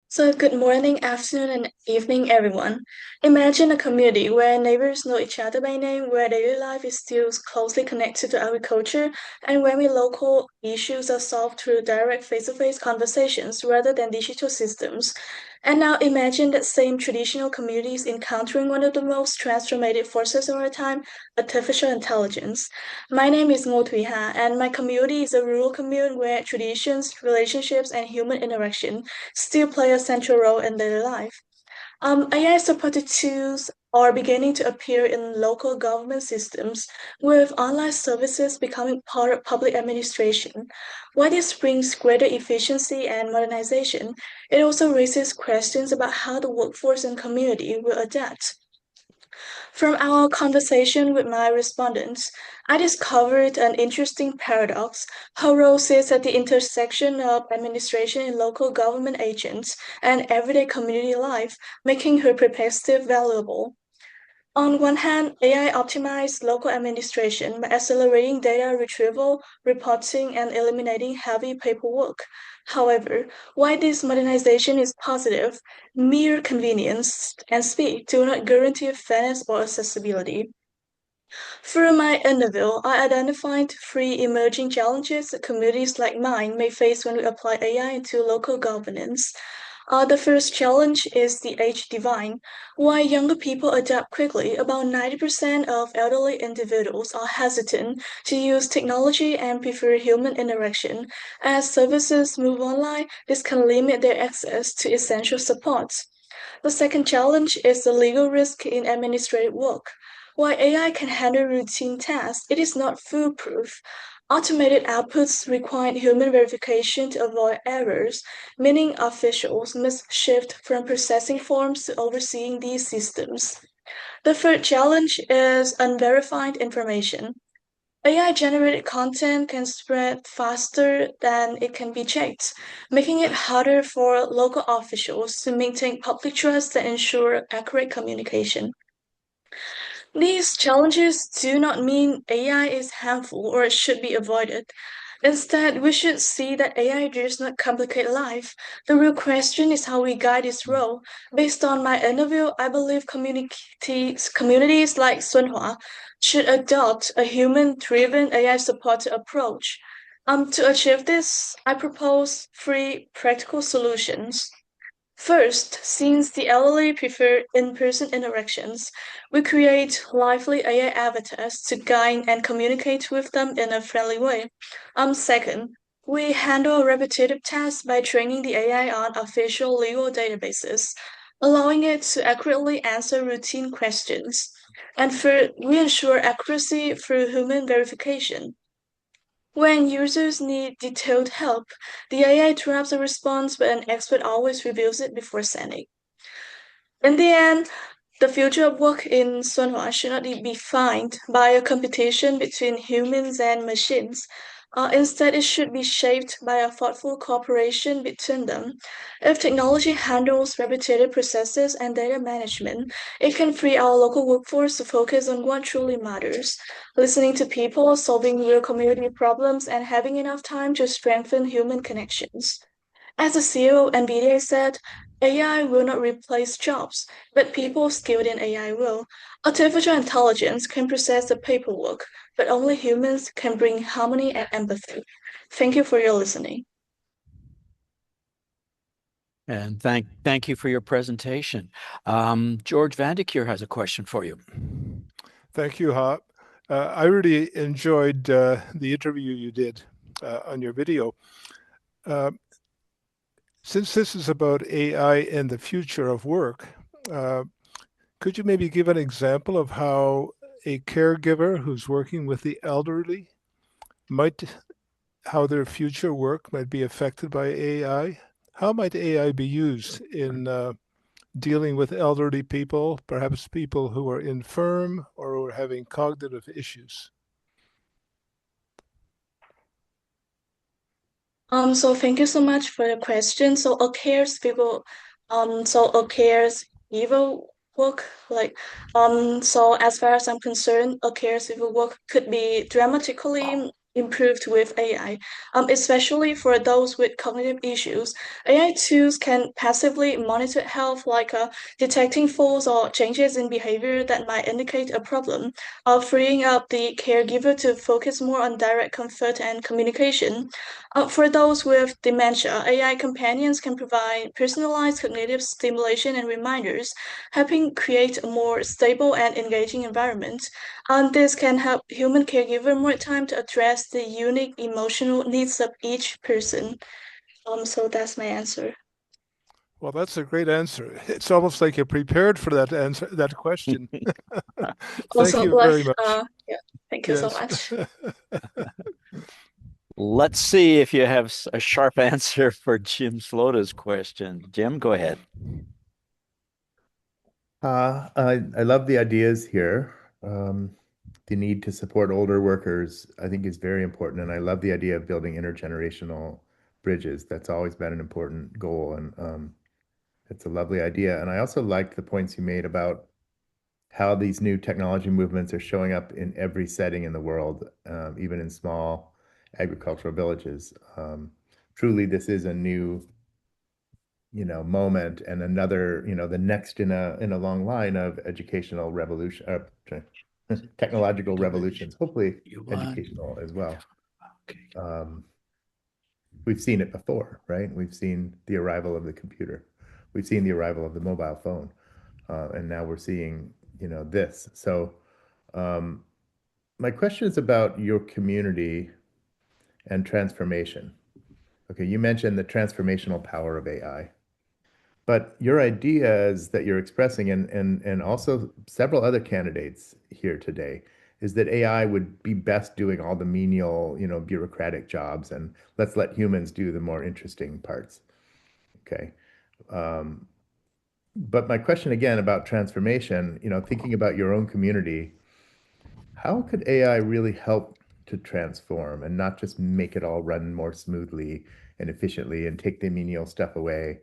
So, good morning, afternoon, and evening, everyone. Imagine a community where neighbors know each other by name, where daily life is still closely connected to agriculture, and where local issues are solved through direct face to face conversations rather than digital systems. And now imagine that same traditional communities encountering one of the most transformative forces of our time, artificial intelligence. My name is Ngo Thủy Ha, and my community is a rural commune where traditions, relationships, and human interaction still play a central role in daily life. AI-supported tools are beginning to appear in local government systems, with online services becoming part of public administration. While this brings greater efficiency and modernization, it also raises questions about how the workforce and community will adapt. From our conversation with my respondents, I discovered an interesting paradox. Her role sits at the intersection of administration and local government agents and everyday community life, making her perspective valuable. On one hand, AI optimized local administration by accelerating data retrieval, reporting, and eliminating heavy paperwork. However, while this modernization is positive, mere convenience and speed do not guarantee fairness or accessibility. Through my interview, I identified three emerging challenges that communities like mine may face when we apply AI into local governance. The first challenge is the age divide. While younger people adapt quickly, about 90% of elderly individuals are hesitant to use technology and prefer human interaction. As services move online, this can limit their access to essential support. The second challenge is the legal risk in administrative work. While AI can handle routine tasks, it is not foolproof. Automated outputs require human verification to avoid errors, meaning officials must shift from processing forms to overseeing these systems. The third challenge is unverified information. AI generated content can spread faster than it can be checked, making it harder for local officials to maintain public trust and ensure accurate communication. These challenges do not mean AI is harmful or it should be avoided. Instead, we should see that AI does not complicate life. The real question is how we guide its role. Based on my interview, I believe communities like Sunhua should adopt a human-driven AI-supported approach. To achieve this, I propose three practical solutions. First, since the elderly prefer in-person interactions, we create lively AI avatars to guide and communicate with them in a friendly way. Second, we handle repetitive tasks by training the AI on official legal databases, allowing it to accurately answer routine questions. And third, we ensure accuracy through human verification. When users need detailed help, the AI drafts a response, but an expert always reviews it before sending. In the end, the future of work in Sunhua should not be defined by a competition between humans and machines. Instead, it should be shaped by a thoughtful cooperation between them. If technology handles repetitive processes and data management, it can free our local workforce to focus on what truly matters listening to people, solving real community problems, and having enough time to strengthen human connections. As the CEO of NVIDIA said, AI will not replace jobs, but people skilled in AI will. Artificial intelligence can process the paperwork, but only humans can bring harmony and empathy. Thank you for your listening. And thank you for your presentation. George Vandekeur has a question for you. Thank you, Hop. I really enjoyed the interview you did on your video. Since this is about AI and the future of work, could you maybe give an example of how a caregiver who's working with the elderly might, how their future work might be affected by AI? How might AI be used in dealing with elderly people, perhaps people who are infirm or who are having cognitive issues? So thank you so much for the question. So a cares evil work so as far as I'm concerned, a cares evil work could be dramatically improved with AI, especially for those with cognitive issues. AI tools can passively monitor health, like detecting falls or changes in behavior that might indicate a problem, freeing up the caregiver to focus more on direct comfort and communication. For those with dementia, AI companions can provide personalized cognitive stimulation and reminders, helping create a more stable and engaging environment. And this can help human caregiver more time to address the unique emotional needs of each person. So that's my answer. Well, that's a great answer. It's almost like you're prepared for that answer, that question. Thank Also, you like, very much. yeah, thank you so Yes. much. Let's see if you have a sharp answer for Jim Slota's question. Jim, go ahead. I love the ideas here. The need to support older workers, I think, is very important. And I love the idea of building intergenerational bridges. That's always been an important goal. And it's a lovely idea. And I also liked the points you made about how these new technology movements are showing up in every setting in the world, even in small agricultural villages. Truly, this is a new moment and another, the next in a long line of educational revolution, technological revolutions, hopefully educational as well. We've seen it before, right? We've seen the arrival of the computer. We've seen the arrival of the mobile phone. And now we're seeing, this. So my question is about your community and transformation. Okay, you mentioned the transformational power of AI. But your ideas that you're expressing, and also several other candidates here today, is that AI would be best doing all the menial, bureaucratic jobs, and let's let humans do the more interesting parts. Okay. But my question again about transformation, thinking about your own community, how could AI really help to transform and not just make it all run more smoothly and efficiently and take the menial stuff away?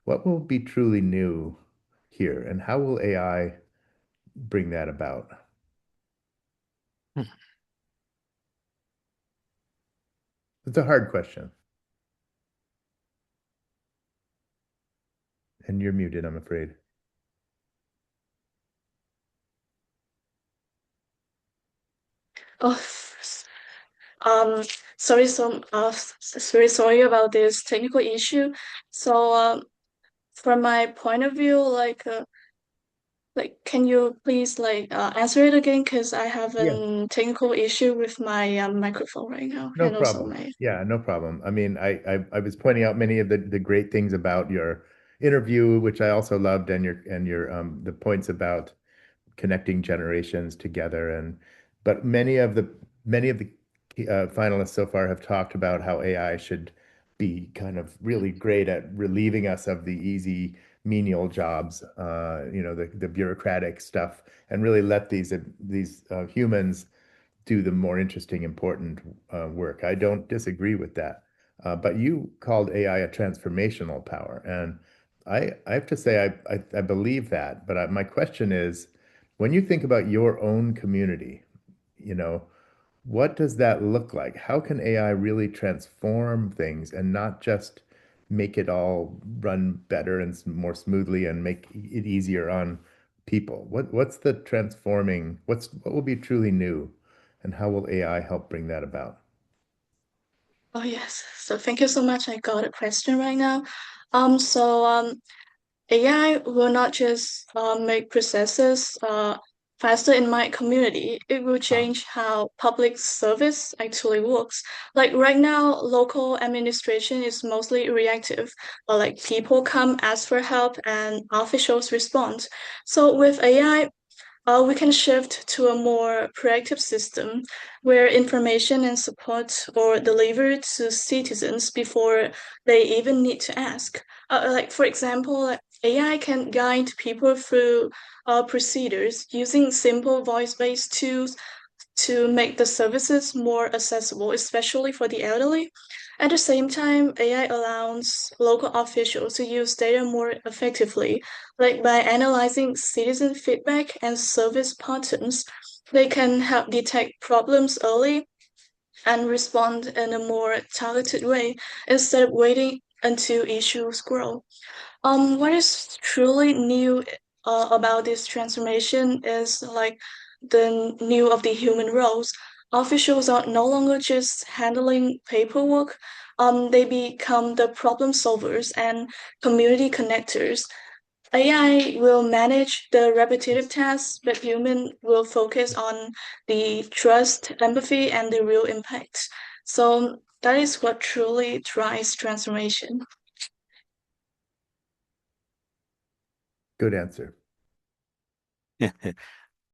What will be truly new here, and how will AI bring that about? It's a hard question. And you're muted, I'm afraid. Oh, um, sorry, sorry about this technical issue. So, from my point of view, like, can you please answer it again? Because I have Yeah. a technical issue with my microphone right now, No and also problem. my. Yeah, no problem. I mean, I was pointing out many of the great things about your interview, which I also loved, and your the points about connecting generations together. But many of the finalists so far have talked about how AI should be kind of really great at relieving us of the easy menial jobs, the bureaucratic stuff, and really let these humans do the more interesting, important work. I don't disagree with that. But you called AI a transformational power, and I have to say I believe that. But my question is, when you think about your own community, you know, what does that look like? How can AI really transform things and not just make it all run better and more smoothly and make it easier on people? What's the transforming? What will be truly new, and how will AI help bring that about? Oh yes. So thank you so much. I got a question right now. AI will not just make processes faster in my community. It will change how public service actually works. Like right now, local administration is mostly reactive. Like people come ask for help and officials respond. So with AI, we can shift to a more proactive system where information and support are delivered to citizens before they even need to ask. Like, for example, like AI can guide people through procedures using simple voice-based tools to make the services more accessible, especially for the elderly. At the same time, AI allows local officials to use data more effectively, like by analyzing citizen feedback and service patterns. They can help detect problems early and respond in a more targeted way instead of waiting until issues grow. What is truly new about this transformation is like the new of the human roles. Officials are no longer just handling paperwork. They become the problem solvers and community connectors. AI will manage the repetitive tasks, but human will focus on the trust, empathy, and the real impact. So that is what truly drives transformation. Good answer.